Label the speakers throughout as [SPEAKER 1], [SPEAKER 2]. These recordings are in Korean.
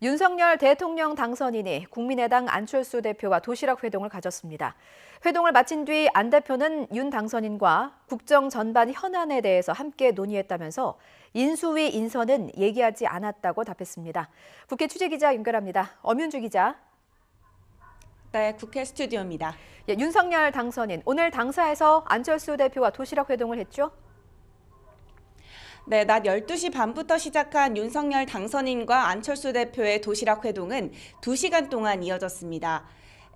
[SPEAKER 1] 윤석열 대통령 당선인이 국민의당 안철수 대표와 도시락 회동을 가졌습니다. 회동을 마친 뒤 안 대표는 윤 당선인과 국정 전반 현안에 대해서 함께 논의했다면서 인수위 인선은 얘기하지 않았다고 답했습니다. 국회 취재기자 연결합니다. 엄윤주 기자.
[SPEAKER 2] 네, 국회 스튜디오입니다.
[SPEAKER 1] 윤석열 당선인, 오늘 당사에서 안철수 대표와 도시락 회동을 했죠?
[SPEAKER 2] 네, 낮 12시 반부터 시작한 윤석열 당선인과 안철수 대표의 도시락 회동은 2시간 동안 이어졌습니다.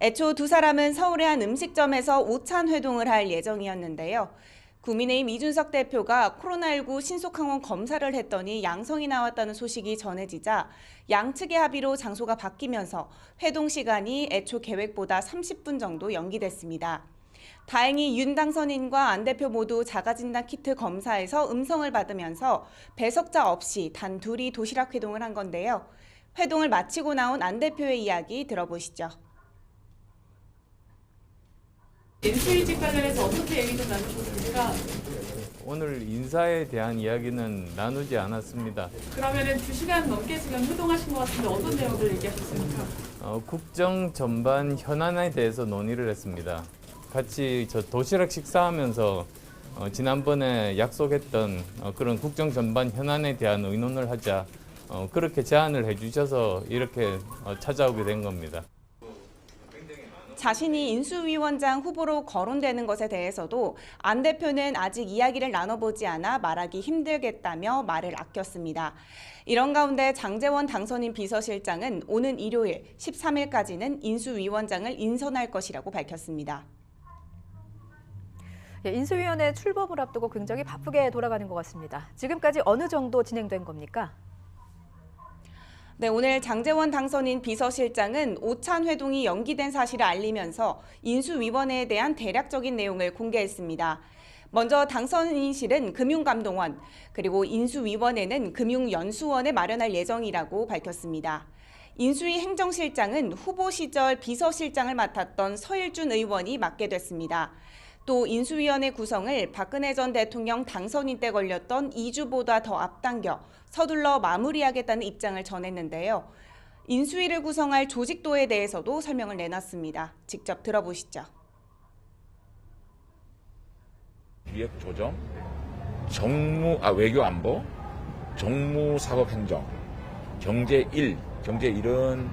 [SPEAKER 2] 애초 두 사람은 서울의 한 음식점에서 오찬 회동을 할 예정이었는데요. 국민의힘 이준석 대표가 코로나19 신속항원 검사를 했더니 양성이 나왔다는 소식이 전해지자 양측의 합의로 장소가 바뀌면서 회동 시간이 애초 계획보다 30분 정도 연기됐습니다. 다행히 윤 당선인과 안 대표 모두 자가진단 키트 검사에서 음성을 받으면서 배석자 없이 단 둘이 도시락 회동을 한 건데요. 회동을 마치고 나온 안 대표의 이야기 들어보시죠.
[SPEAKER 3] 인수위직 관련해서 어떻게 얘기 좀 나누셨습니까?
[SPEAKER 4] 오늘 인사에 대한 이야기는 나누지 않았습니다.
[SPEAKER 3] 그러면은 2시간 넘게 지금 회동하신 것 같은데 어떤 내용들 얘기하셨습니까?
[SPEAKER 4] 국정 전반 현안에 대해서 논의를 했습니다. 같이 도시락 식사하면서 지난번에 약속했던 그런 국정 전반 현안에 대한 의논을 하자 그렇게 제안을 해주셔서 이렇게 찾아오게 된 겁니다.
[SPEAKER 2] 자신이 인수위원장 후보로 거론되는 것에 대해서도 안 대표는 아직 이야기를 나눠보지 않아 말하기 힘들겠다며 말을 아꼈습니다. 이런 가운데 장제원 당선인 비서실장은 오는 일요일 13일까지는 인수위원장을 인선할 것이라고 밝혔습니다.
[SPEAKER 1] 인수위원회 출범을 앞두고 굉장히 바쁘게 돌아가는 것 같습니다. 지금까지 어느 정도 진행된 겁니까?
[SPEAKER 2] 네, 오늘 장제원 당선인 비서실장은 오찬 회동이 연기된 사실을 알리면서 인수위원회에 대한 대략적인 내용을 공개했습니다. 먼저 당선인실은 금융감독원, 그리고 인수위원회는 금융연수원을 마련할 예정이라고 밝혔습니다. 인수위 행정실장은 후보 시절 비서실장을 맡았던 서일준 의원이 맡게 됐습니다. 또 인수위원회 구성을 박근혜 전 대통령 당선인 때 걸렸던 2주보다 더 앞당겨 서둘러 마무리하겠다는 입장을 전했는데요. 인수위를 구성할 조직도에 대해서도 설명을 내놨습니다. 직접 들어보시죠.
[SPEAKER 5] 기획조정, 외교안보, 정무사법행정, 경제 1은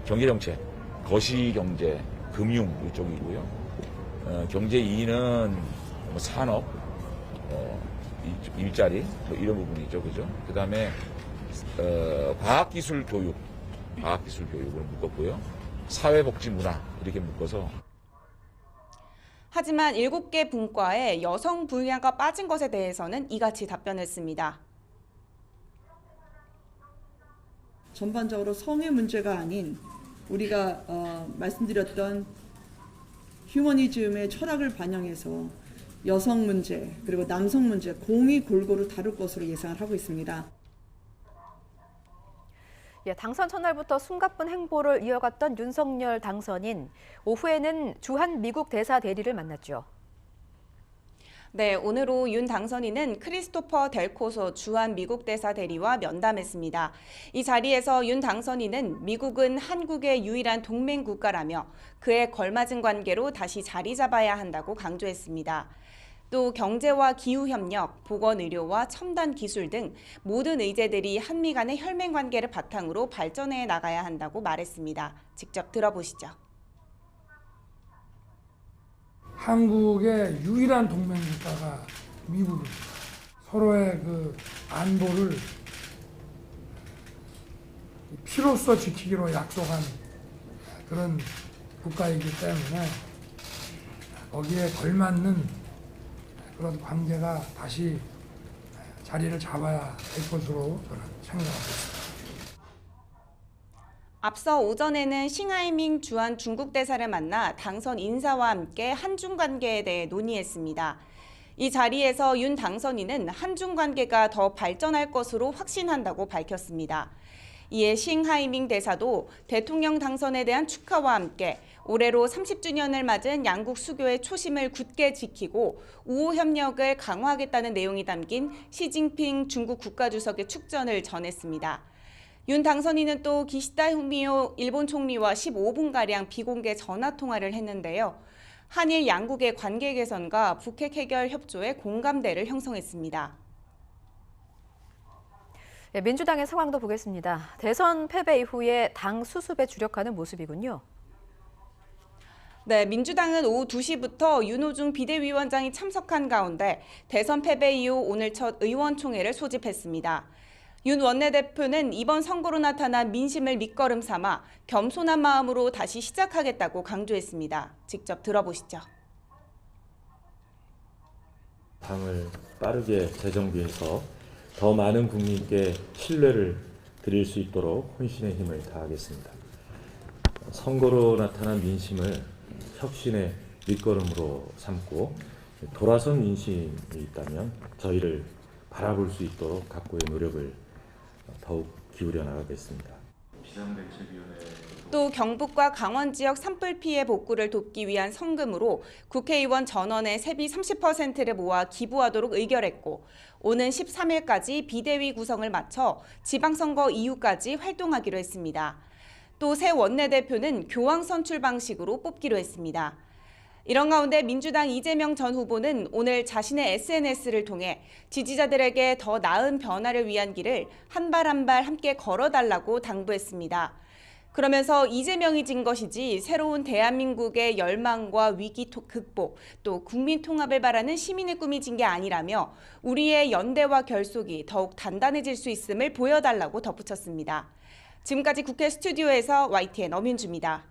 [SPEAKER 5] 경제정책, 거시경제, 금융 이쪽이고요. 경제 2는 산업, 일자리 이런 부분이죠, 그죠? 그다음에 과학기술 교육을 묶었고요. 사회복지문화 이렇게 묶어서.
[SPEAKER 2] 하지만 7개 분과에 여성 분야가 빠진 것에 대해서는 이같이 답변했습니다.
[SPEAKER 6] 전반적으로 성의 문제가 아닌 우리가 말씀드렸던 휴머니즘의 철학을 반영해서 여성 문제 그리고 남성 문제 공히 골고루 다룰 것으로 예상을 하고 있습니다.
[SPEAKER 1] 당선 첫날부터 숨가쁜 행보를 이어갔던 윤석열 당선인, 오후에는 주한 미국 대사 대리를 만났죠.
[SPEAKER 2] 네, 오늘로 윤 당선인은 크리스토퍼 델코소 주한 미국 대사 대리와 면담했습니다. 이 자리에서 윤 당선인은 미국은 한국의 유일한 동맹 국가라며 그에 걸맞은 관계로 다시 자리 잡아야 한다고 강조했습니다. 또 경제와 기후협력, 보건의료와 첨단 기술 등 모든 의제들이 한미 간의 혈맹 관계를 바탕으로 발전해 나가야 한다고 말했습니다. 직접 들어보시죠.
[SPEAKER 7] 한국의 유일한 동맹 국가가 미국입니다. 서로의 그 안보를 피로써 지키기로 약속한 그런 국가이기 때문에 거기에 걸맞는 그런 관계가 다시 자리를 잡아야 될 것으로 저는 생각하고 있습니다.
[SPEAKER 2] 앞서 오전에는 싱하이밍 주한 중국 대사를 만나 당선 인사와 함께 한중 관계에 대해 논의했습니다. 이 자리에서 윤 당선인은 한중 관계가 더 발전할 것으로 확신한다고 밝혔습니다. 이에 싱하이밍 대사도 대통령 당선에 대한 축하와 함께 올해로 30주년을 맞은 양국 수교의 초심을 굳게 지키고 우호 협력을 강화하겠다는 내용이 담긴 시진핑 중국 국가주석의 축전을 전했습니다. 윤 당선인은 또 기시다 후미오 일본 총리와 15분가량 비공개 전화 통화를 했는데요. 한일 양국의 관계 개선과 북핵 해결 협조에 공감대를 형성했습니다.
[SPEAKER 1] 네, 민주당의 상황도 보겠습니다. 대선 패배 이후에 당 수습에 주력하는 모습이군요.
[SPEAKER 2] 네, 민주당은 오후 2시부터 윤호중 비대위원장이 참석한 가운데 대선 패배 이후 오늘 첫 의원총회를 소집했습니다. 윤 원내대표는 이번 선거로 나타난 민심을 밑거름 삼아 겸손한 마음으로 다시 시작하겠다고 강조했습니다. 직접 들어보시죠.
[SPEAKER 8] 당을 빠르게 재정비해서 더 많은 국민께 신뢰를 드릴 수 있도록 혼신의 힘을 다하겠습니다. 선거로 나타난 민심을 혁신의 밑거름으로 삼고 돌아선 민심이 있다면 저희를 바라볼 수 있도록 각고의 노력을 더욱 기울여 나가겠습니다.
[SPEAKER 2] 또 경북과 강원 지역 산불 피해 복구를 돕기 위한 성금으로 국회의원 전원의 세비 30%를 모아 기부하도록 의결했고 오는 13일까지 비대위 구성을 마쳐 지방선거 이후까지 활동하기로 했습니다. 또 새 원내대표는 교황 선출 방식으로 뽑기로 했습니다. 이런 가운데 민주당 이재명 전 후보는 오늘 자신의 SNS를 통해 지지자들에게 더 나은 변화를 위한 길을 한 발 한 발 함께 걸어달라고 당부했습니다. 그러면서 이재명이 진 것이지 새로운 대한민국의 열망과 위기 극복, 또 국민 통합을 바라는 시민의 꿈이 진 게 아니라며 우리의 연대와 결속이 더욱 단단해질 수 있음을 보여달라고 덧붙였습니다. 지금까지 국회 스튜디오에서 YTN 엄윤주입니다.